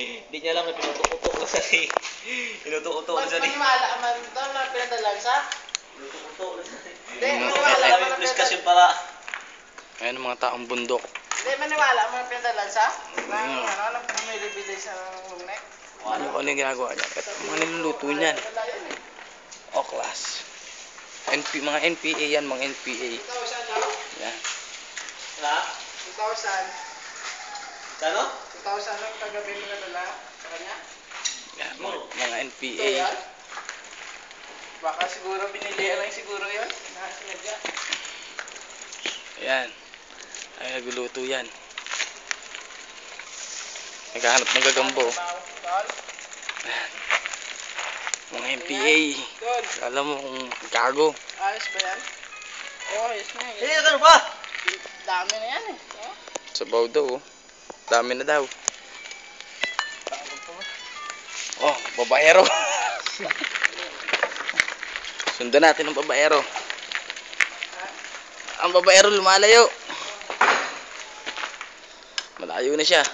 Hindi niya alam na pinutok-utok ko sa ni. Pinutok-utok ko sa ni. Maniwala ka man doon na pinadalansa? Pinutok-utok ko sa ni. Hindi, maniwala ka man na Plus kasi pala. Ayan ang mga taong bundok. Hindi, maniwala mo na pinadalansa? Ano, pumili-bili sa lungnek? Ano yung ginagawa niya? Ito, mga niluluto niyan. Oklas. Mga NPA yan, mga NPA. 2,000 no? Yan. Ha? 2,000. Kano? 2,000 lang kagabi mo na dala sa kanya? Yan, mga Ito NPA. yan? Baka siguro binilihan lang siguro yun? Nakasinadya. Ayan. Ay, nagluluto yan. Naghahanap ng gagambo. Ayan. Mga NPA. Alam mo kung gago. Ayos ba yan? Oo, ayos na yan. Eh, ano ba? Dami na yan eh. Oh. Sabaw daw. Dami na daw. Oh, babaero. Sundan natin ang babaero. Ang babaero lumalayo. Malayo na siya.